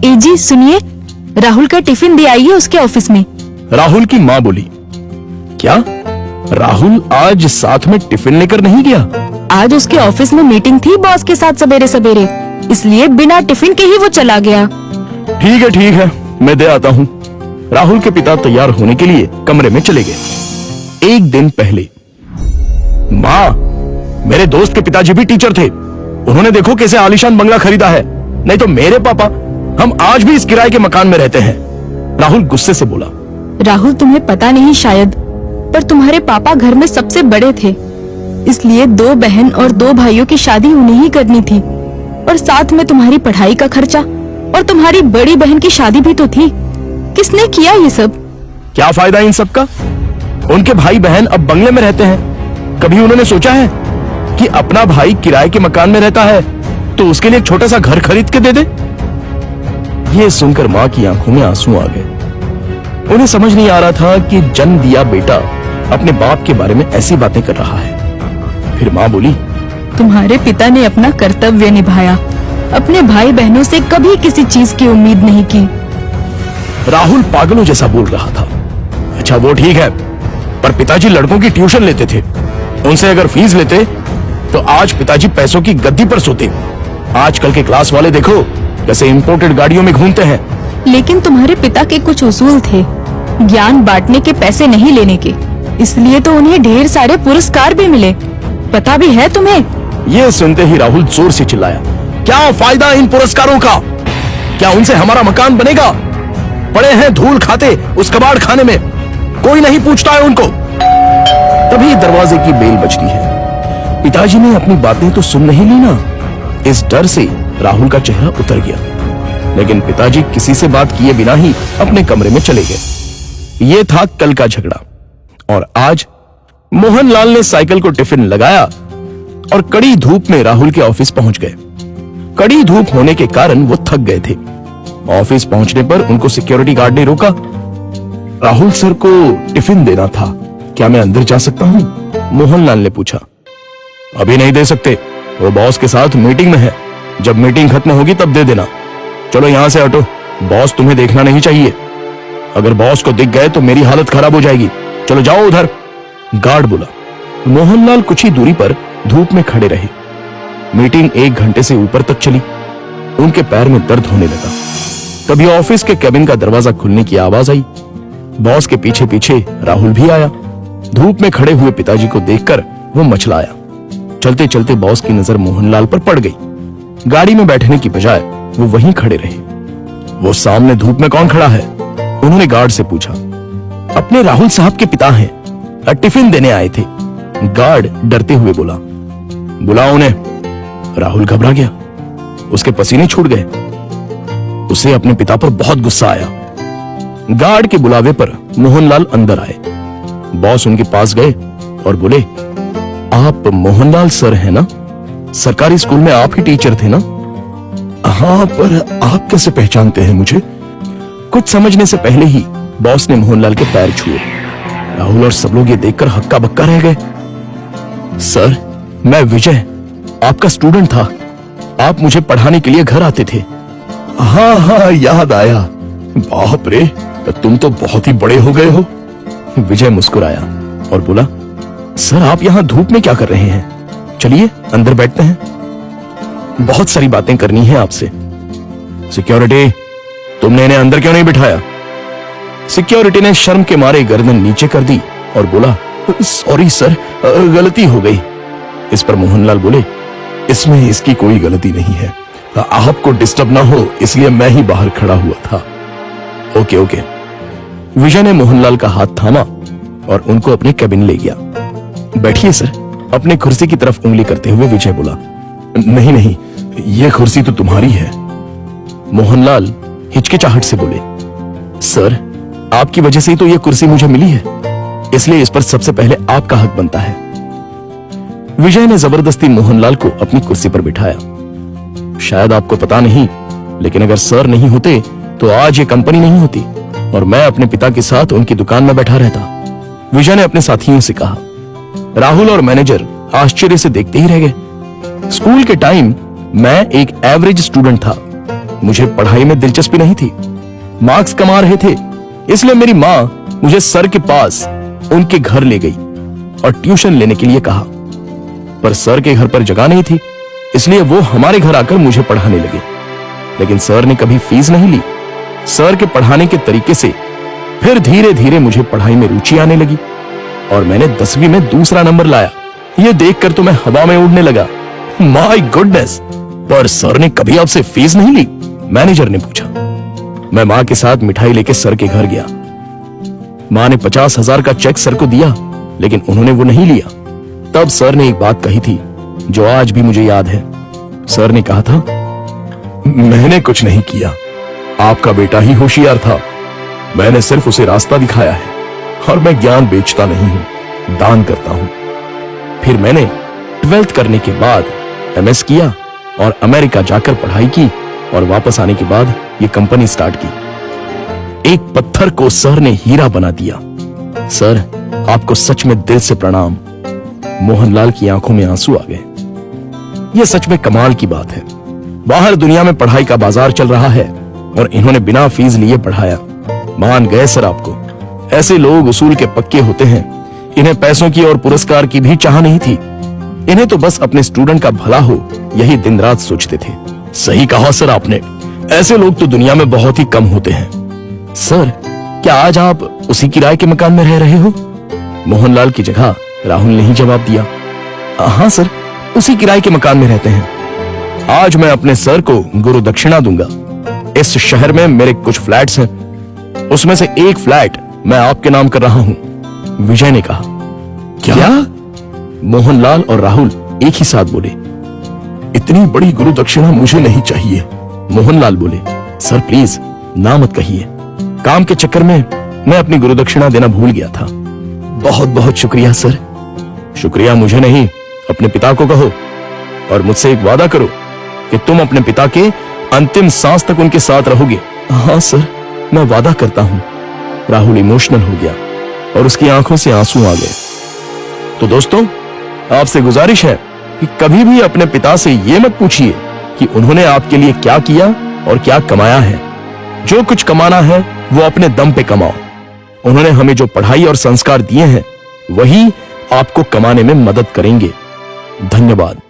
जी सुनिए, राहुल का टिफिन दे आइए उसके ऑफिस में। राहुल की माँ बोली, क्या राहुल आज साथ में टिफिन लेकर नहीं गया? आज उसके ऑफिस में मीटिंग थी बॉस के साथ सवेरे सवेरे, इसलिए बिना टिफिन के ही वो चला गया। ठीक है, मैं दे आता हूँ। राहुल के पिता तैयार होने के लिए कमरे में चले गए। एक दिन पहले, माँ, मेरे दोस्त के पिताजी भी टीचर थे। उन्होंने देखो कैसे आलीशान बंगला खरीदा है। नहीं तो मेरे पापा, हम आज भी इस किराए के मकान में रहते हैं। राहुल गुस्से से बोला। राहुल, तुम्हें पता नहीं शायद, पर तुम्हारे पापा घर में सबसे बड़े थे, इसलिए 2 बहन और 2 भाइयों की शादी उन्हें ही करनी थी, और साथ में तुम्हारी पढ़ाई का खर्चा, और तुम्हारी बड़ी बहन की शादी भी तो थी। किसने किया ये सब? क्या फायदा इन सब का? उनके भाई बहन अब बंगले में रहते हैं। कभी उन्होंने सोचा है कि अपना भाई किराए के मकान में रहता है तो उसके लिए एक छोटा सा घर खरीद के दे दे? ये सुनकर माँ की आंखों में आंसू आ गए। उन्हें समझ नहीं आ रहा था कि जन्म दिया बेटा अपने बाप के बारे में ऐसी बातें कर रहा है। फिर माँ बोली, तुम्हारे पिता ने अपना कर्तव्य निभाया, अपने भाई बहनों से कभी किसी चीज की उम्मीद नहीं की। राहुल पागलों जैसा बोल रहा था। अच्छा वो ठीक है, पर पिताजी लड़कों की ट्यूशन लेते थे। उनसे अगर फीस लेते तो आज पिताजी पैसों की गद्दी पर सोते। आजकल के क्लास वाले देखो कैसे इंपोर्टेड गाड़ियों में घूमते हैं। लेकिन तुम्हारे पिता के कुछ उसूल थे, ज्ञान बांटने के, पैसे नहीं लेने के, इसलिए तो उन्हें ढेर सारे पुरस्कार भी मिले। पता भी है तुम्हें? ये सुनते ही राहुल जोर से चिल्लाया, क्या फायदा इन पुरस्कारों का? क्या उनसे हमारा मकान बनेगा? पड़े हैं धूल खाते उस कबाड़ खाने में, कोई नहीं पूछता है उनको। तभी दरवाजे की बेल बजती है। पिताजी ने अपनी बातें तो सुन नहीं ली ना। इस डर से राहुल का चेहरा उतर गया, लेकिन पिताजी किसी से बात किए बिना ही अपने कमरे में चले गए। ये था कल का झगड़ा, और आज मोहनलाल ने साइकिल को टिफिन लगाया और कड़ी धूप में राहुल के ऑफिस पहुंच गए। कड़ी धूप होने के कारण वो थक गए थे। ऑफिस पहुंचने पर उनको सिक्योरिटी गार्ड ने रोका। राहुल सर को टिफिन देना था, क्या मैं अंदर जा सकता हूं? मोहनलाल ने पूछा। अभी नहीं दे सकते, वो बॉस के साथ मीटिंग में है। जब मीटिंग खत्म होगी तब दे देना। चलो यहां से हटो, बॉस तुम्हें देखना नहीं चाहिए। अगर बॉस को दिख गए तो मेरी हालत खराब हो जाएगी। चलो जाओ उधर, गार्ड बोला। मोहनलाल कुछ ही दूरी पर धूप में खड़े रहे। मीटिंग 1 घंटे से ऊपर तक चली। उनके पैर में दर्द होने लगा। तभी ऑफिस के केबिन का दरवाजा खुलने की आवाज आई। बॉस के पीछे पीछे राहुल भी आया। धूप में खड़े हुए पिताजी को देखकर वो मचलाया। चलते चलते बॉस की नजर मोहनलाल पर पड़ गई। गाड़ी में बैठने की बजाय वो वहीं खड़े रहे। वो सामने धूप में कौन खड़ा है? उन्होंने गार्ड से पूछा। अपने राहुल साहब के पिता हैं, टिफिन देने आए थे। गार्ड डरते हुए बोला। बुलाओ उन्हें। राहुल घबरा गया, उसके पसीने छूट गए। उसे अपने पिता पर बहुत गुस्सा आया। गार्ड के बुलावे पर मोहनलाल अंदर आए। बॉस उनके पास गए और बोले, आप मोहनलाल सर हैं ना? सरकारी स्कूल में आप ही टीचर थे ना? हाँ, पर आप कैसे पहचानते हैं मुझे? कुछ समझने से पहले ही बॉस ने मोहनलाल के पैर छुए। राहुल और सब लोग ये देखकर हक्का बक्का रह गए। सर, मैं विजय, आपका स्टूडेंट था। आप मुझे पढ़ाने के लिए घर आते थे। हाँ, याद आया। बाप रे, तुम तो बहुत ही बड़े हो गए हो। विजय मुस्कुराया और बोला, सर आप यहां धूप में क्या कर रहे हैं? चलिए अंदर बैठते हैं, बहुत सारी बातें करनी है आपसे। सिक्योरिटी, तुमने इन्हें अंदर क्यों नहीं बिठाया? सिक्योरिटी ने शर्म के मारे गर्दन नीचे कर दी और बोला, सॉरी सर, गलती हो गई। इस पर मोहनलाल बोले, इसमें इसकी कोई गलती नहीं है, आपको डिस्टर्ब ना हो इसलिए मैं ही बाहर खड़ा हुआ था। ओके। विजय ने मोहनलाल का हाथ थामा और उनको अपने केबिन ले गया। बैठिए सर, अपने कुर्सी की तरफ उंगली करते हुए विजय बोला। नहीं, ये कुर्सी तो तुम्हारी है। मोहनलाल हिचकिचाहट से बोले, सर आपकी वजह से ही तो ये कुर्सी मुझे मिली है, इसलिए इस पर सबसे पहले आपका हक बनता है। विजय ने जबरदस्ती मोहनलाल को अपनी कुर्सी पर बिठाया। शायद आपको पता नहीं, लेकिन अगर सर नहीं होते तो आज ये कंपनी नहीं होती और मैं अपने पिता के साथ उनकी दुकान में बैठा रहता। विजय ने अपने साथियों से कहा। राहुल और मैनेजर आश्चर्य से देखते ही रह गए। स्कूल के टाइम मैं एक एवरेज स्टूडेंट था, मुझे पढ़ाई में दिलचस्पी नहीं थी। मार्क्स कमा रहे थे, इसलिए मेरी माँ मुझे सर के पास उनके घर ले गई और ट्यूशन लेने के लिए कहा। पर सर के घर पर जगह नहीं थी, इसलिए वो हमारे घर आकर मुझे पढ़ाने लगे। लेकिन सर ने कभी फीस नहीं ली। सर के पढ़ाने के तरीके से फिर धीरे धीरे मुझे पढ़ाई में रुचि आने लगी और मैंने 10वीं में दूसरा नंबर लाया। ये देखकर तो मैं हवा में उड़ने लगा। My goodness! पर सर ने कभी आपसे फीस नहीं ली? मैनेजर ने पूछा। मैं मां के साथ मिठाई लेके सर के घर गया। मां ने 50,000 का चेक सर को दिया, लेकिन उन्होंने वो नहीं लिया। तब सर ने एक बात कही थी जो आज भी मुझे याद है। सर ने कहा था, मैंने कुछ नहीं किया, आपका बेटा ही होशियार था। मैंने सिर्फ उसे रास्ता दिखाया है और मैं ज्ञान बेचता नहीं हूं, दान करता हूं। फिर मैंने 12th करने के बाद MS किया और अमेरिका जाकर पढ़ाई की और वापस आने के बाद ये कंपनी स्टार्ट की। एक पत्थर को सर ने हीरा बना दिया। सर, आपको सच में दिल से प्रणाम। मोहनलाल की आंखों में आंसू आ गए। यह सच में कमाल की बात है। बाहर दुनिया में पढ़ाई का बाजार चल रहा है और इन्होंने बिना फीस लिए पढ़ाया। मान गए सर आपको। ऐसे लोग उसूल के पक्के होते हैं। इन्हें पैसों की और पुरस्कार की भी चाह नहीं थी। इन्हें तो बस अपने स्टूडेंट का भला हो, यही दिन रात सोचते थे। सही कहा सर आपने। ऐसे लोग तो दुनिया में बहुत ही कम होते हैं। सर, क्या आज आप उसी किराए के मकान में रह रहे हो? मोहनलाल की जगह राहुल ने ही जवाब दिया। हाँ सर, उसी किराए के मकान में रहते हैं। आज मैं अपने सर को गुरु दक्षिणा दूंगा। इस शहर में मेरे कुछ फ्लैट्स हैं, उसमें से एक फ्लैट मैं आपके नाम कर रहा हूं, विजय ने कहा। क्या? मोहनलाल और राहुल एक ही साथ बोले। इतनी बड़ी गुरु दक्षिणा मुझे नहीं चाहिए। मोहनलाल बोले, सर प्लीज ना मत कहिए। काम के चक्कर में मैं अपनी गुरु दक्षिणा देना भूल गया था। बहुत बहुत शुक्रिया सर। शुक्रिया मुझे नहीं, अपने पिता को कहो और मुझसे एक वादा करो कि तुम अपने पिता के अंतिम सांस तक उनके साथ रहोगे। हाँ सर, मैं वादा करता हूं। राहुल इमोशनल हो गया और उसकी आंखों से आंसू आ गए। तो दोस्तों, आपसे गुजारिश है कि कभी भी अपने पिता से यह मत पूछिए कि उन्होंने आपके लिए क्या किया और क्या कमाया है। जो कुछ कमाना है वो अपने दम पे कमाओ। उन्होंने हमें जो पढ़ाई और संस्कार दिए हैं वही आपको कमाने में मदद करेंगे। धन्यवाद।